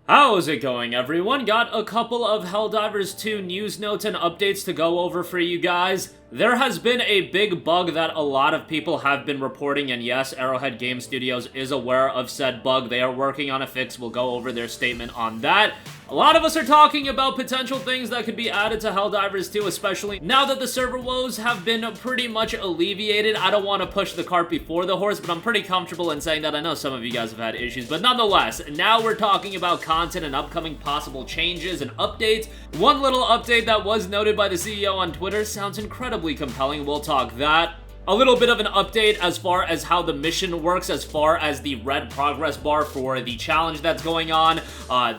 How's it going, everyone? Got a couple of Helldivers 2 news notes and updates to go over for you guys. There has been a big bug that a lot of people have been reporting, and yes, Arrowhead Game Studios is aware of said bug. They are working on a fix. We'll go over their statement on that. A lot of us are talking about potential things that could be added to Helldivers 2, especially now that the server woes have been pretty much alleviated. I don't want to push the cart before the horse, but I'm pretty comfortable in saying that. I know some of you guys have had issues, but nonetheless, now we're talking about content and upcoming possible changes and updates. One little update that was noted by the CEO on Twitter sounds incredibly compelling. We'll talk that. A little bit of an update as far as how the mission works, as far as the red progress bar for the challenge that's going on.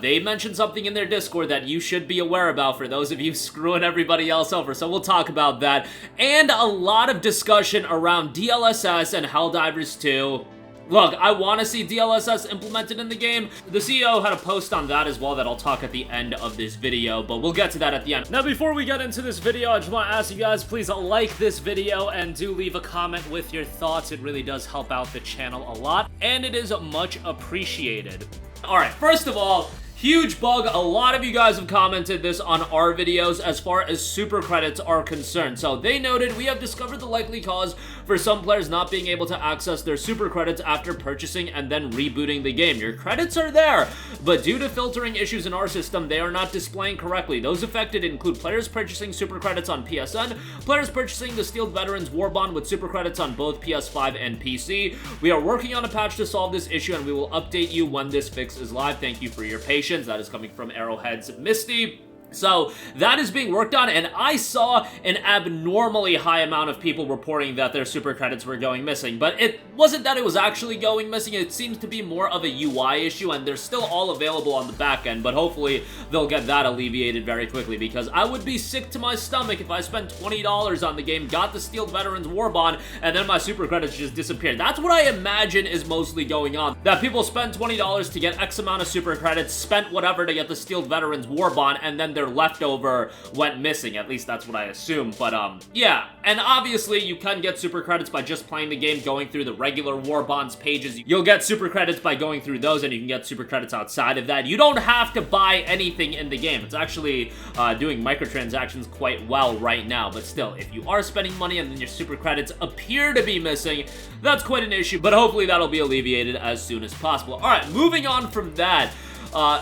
They mentioned something in their Discord that you should be aware about for those of you screwing everybody else over, so we'll talk about that. And a lot of discussion around DLSS and Helldivers 2. Look, I want to see DLSS implemented in the game. The CEO had a post on that as well that I'll talk at the end of this video, but we'll get to that at the end. Now, before we get into this video, I just want to ask you guys, please like this video and do leave a comment with your thoughts. It really does help out the channel a lot, and it is much appreciated. Alright, first of all, huge bug. A lot of you guys have commented this on our videos as far as super credits are concerned. So they noted, we have discovered the likely cause for some players not being able to access their super credits after purchasing and then rebooting the game. Your credits are there, but due to filtering issues in our system, they are not displaying correctly. Those affected include players purchasing super credits on PSN, players purchasing the Steeled Veterans War Bond with super credits on both PS5 and PC. We are working on a patch to solve this issue, and we will update you when this fix is live. Thank you for your patience. That is coming from Arrowhead's Misty. So that is being worked on, and I saw an abnormally high amount of people reporting that their super credits were going missing, but it wasn't that it was actually going missing. It seems to be more of a UI issue, and they're still all available on the back end, but hopefully they'll get that alleviated very quickly, because I would be sick to my stomach if I spent $20 on the game, got the Steeled Veterans War Bond, and then my super credits just disappeared. That's what I imagine is mostly going on, that people spent $20 to get X amount of super credits, spent whatever to get the Steeled Veterans War Bond, and then their leftover went missing. At least that's what I assume. But yeah, and obviously you can get super credits by just playing the game, going through the regular War Bonds pages. You'll get super credits by going through those, and you can get super credits outside of that. You don't have to buy anything in the game. It's actually doing microtransactions quite well right now, but still, if you are spending money and then your super credits appear to be missing, that's quite an issue, but hopefully that'll be alleviated as soon as possible. Alright, moving on from that,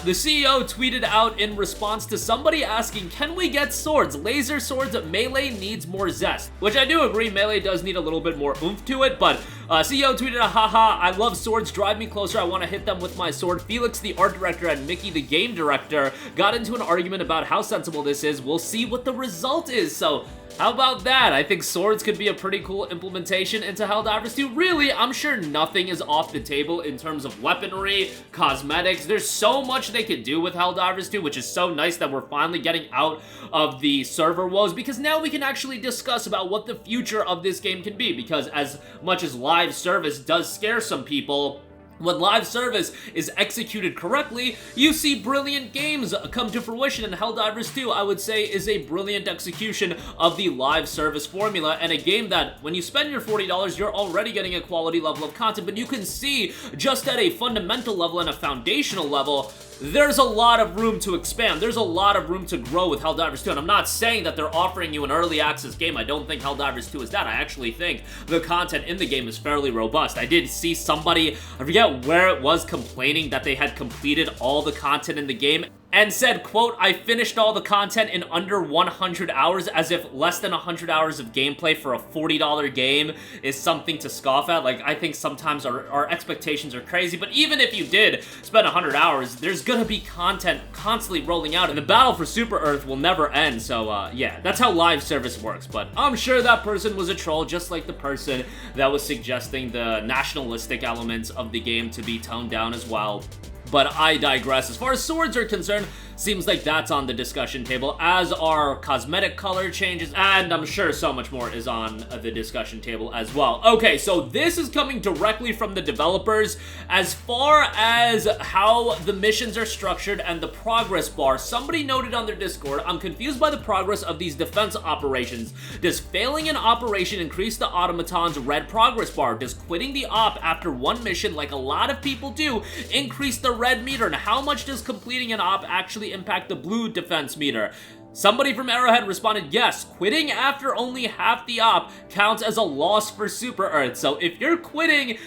the CEO tweeted out in response to somebody asking, can we get swords? Laser swords, melee needs more zest. Which I do agree, melee does need a little bit more oomph to it, but CEO tweeted, haha, I love swords, drive me closer, I want to hit them with my sword. Felix, the art director, and Mickey, the game director, got into an argument about how sensible this is. We'll see what the result is, so how about that? I think swords could be a pretty cool implementation into Helldivers 2. Really, I'm sure nothing is off the table in terms of weaponry, cosmetics. There's so much they could do with Helldivers 2, which is so nice that we're finally getting out of the server woes, because now we can actually discuss about what the future of this game can be, because as much as live service does scare some people, when live service is executed correctly, you see brilliant games come to fruition, and Helldivers 2, I would say, is a brilliant execution of the live service formula, and a game that, when you spend your $40, you're already getting a quality level of content, but you can see, just at a fundamental level and a foundational level, there's a lot of room to expand. There's a lot of room to grow with Helldivers 2, and I'm not saying that they're offering you an early access game. I don't think Helldivers 2 is that. I actually think the content in the game is fairly robust. I did see somebody, I forget where it was, complaining that they had completed all the content in the game, and said, quote, I finished all the content in under 100 hours, as if less than 100 hours of gameplay for a $40 game is something to scoff at. Like, I think sometimes our expectations are crazy, but even if you did spend 100 hours, there's gonna be content constantly rolling out, and the battle for Super Earth will never end, so yeah, that's how live service works. But I'm sure that person was a troll, just like the person that was suggesting the nationalistic elements of the game to be toned down as well. But I digress. As far as swords are concerned, seems like that's on the discussion table, as are cosmetic color changes, and I'm sure so much more is on the discussion table as well. Okay, so this is coming directly from the developers. As far as how the missions are structured and the progress bar, somebody noted on their Discord, I'm confused by the progress of these defense operations. Does failing an operation increase the automaton's red progress bar? Does quitting the op after one mission, like a lot of people do, increase the red meter? And how much does completing an op actually impact the blue defense meter? Somebody from Arrowhead responded, yes, quitting after only half the op counts as a loss for Super Earth. So if you're quitting,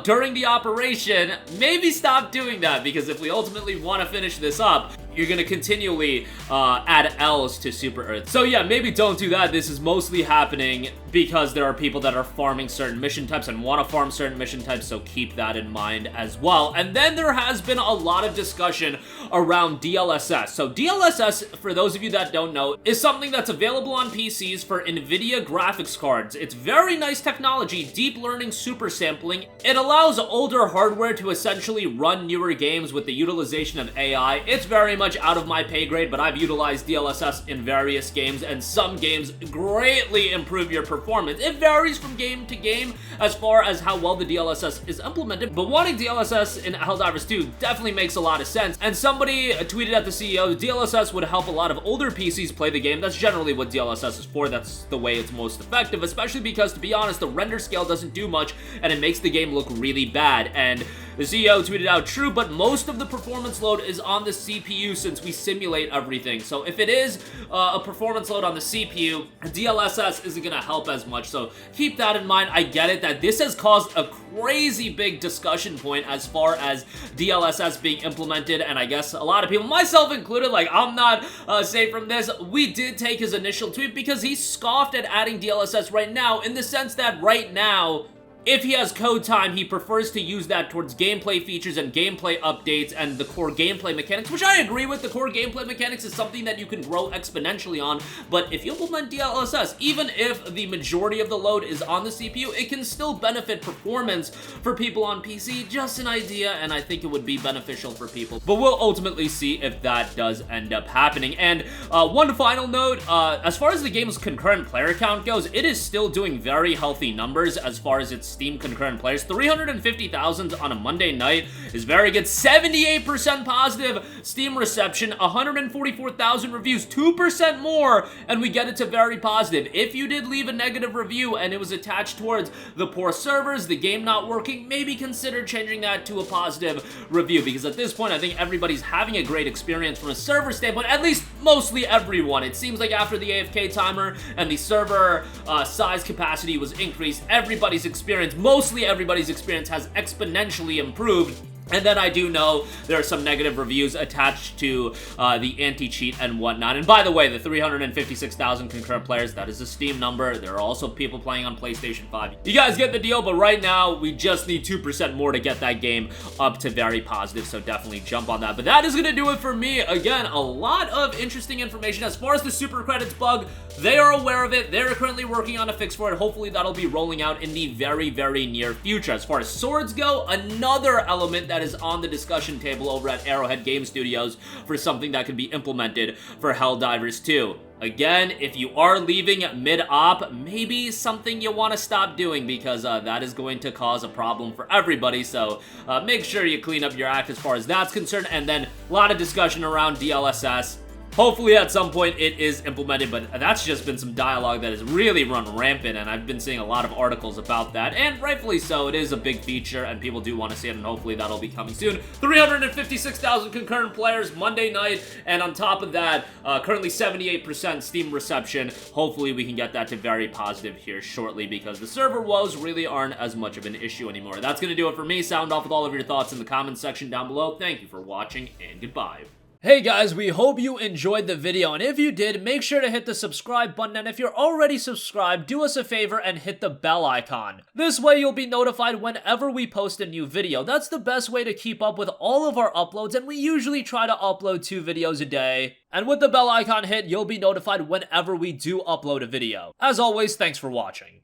during the operation, maybe stop doing that, because if we ultimately want to finish this up, you're gonna continually add L's to Super Earth. So yeah, maybe don't do that. This is mostly happening because there are people that are farming certain mission types and want to farm certain mission types, so keep that in mind as well. And then there has been a lot of discussion around DLSS. So DLSS, for those of you that don't know, is something that's available on PCs for NVIDIA graphics cards. It's very nice technology, deep learning super sampling. It allows older hardware to essentially run newer games with the utilization of AI. It's very much out of my pay grade, but I've utilized DLSS in various games, and some games greatly improve your performance. It varies from game to game as far as how well the DLSS is implemented, but wanting DLSS in Helldivers 2 definitely makes a lot of sense. And somebody tweeted at the CEO, DLSS would help a lot of older PCs play the game. That's generally what DLSS is for. That's the way it's most effective, especially because, to be honest, the render scale doesn't do much, and it makes the game look really bad. And the CEO tweeted out, true, but most of the performance load is on the CPU since we simulate everything. So if it is a performance load on the CPU, DLSS isn't going to help as much. So keep that in mind. I get it that this has caused a crazy big discussion point as far as DLSS being implemented, and I guess a lot of people, myself included, like, I'm not safe from this. We did take his initial tweet because he scoffed at adding DLSS right now, in the sense that right now, if he has code time, he prefers to use that towards gameplay features and gameplay updates and the core gameplay mechanics, which I agree with. The core gameplay mechanics is something that you can grow exponentially on, but if you implement DLSS, even if the majority of the load is on the CPU, it can still benefit performance for people on PC. Just an idea, and I think it would be beneficial for people, but we'll ultimately see if that does end up happening. And one final note, as far as the game's concurrent player count goes, it is still doing very healthy numbers as far as its Steam concurrent players. 350,000 on a Monday night is very good. 78% positive Steam reception, 144,000 reviews, 2% more, and we get it to very positive. If you did leave a negative review and it was attached towards the poor servers, the game not working, maybe consider changing that to a positive review, because at this point, I think everybody's having a great experience from a server standpoint, at least mostly everyone. It seems like after the AFK timer and the server size capacity was increased, everybody's experience, mostly everybody's experience, has exponentially improved. And then I do know there are some negative reviews attached to the anti-cheat and whatnot. And by the way, the 356,000 concurrent players, that is a Steam number. There are also people playing on PlayStation 5. You guys get the deal, but right now, we just need 2% more to get that game up to very positive, so definitely jump on that. But that is going to do it for me. Again, a lot of interesting information. As far as the super credits bug, they are aware of it. They're currently working on a fix for it. Hopefully, that'll be rolling out in the very, very near future. As far as swords go, another element that is on the discussion table over at Arrowhead Game Studios for something that can be implemented for Helldivers 2. Again, if you are leaving mid-op, maybe something you want to stop doing, because that is going to cause a problem for everybody, so make sure you clean up your act as far as that's concerned. And then a lot of discussion around DLSS. Hopefully at some point it is implemented, but that's just been some dialogue that has really run rampant, and I've been seeing a lot of articles about that, and rightfully so. It is a big feature, and people do want to see it, and hopefully that'll be coming soon. 356,000 concurrent players Monday night, and on top of that, currently 78% Steam reception. Hopefully we can get that to very positive here shortly, because the server woes really aren't as much of an issue anymore. That's going to do it for me. Sound off with all of your thoughts in the comments section down below. Thank you for watching, and goodbye. Hey guys, we hope you enjoyed the video, and if you did, make sure to hit the subscribe button, and if you're already subscribed, do us a favor and hit the bell icon. This way you'll be notified whenever we post a new video. That's the best way to keep up with all of our uploads, and we usually try to upload 2 videos a day. And with the bell icon hit, you'll be notified whenever we do upload a video. As always, thanks for watching.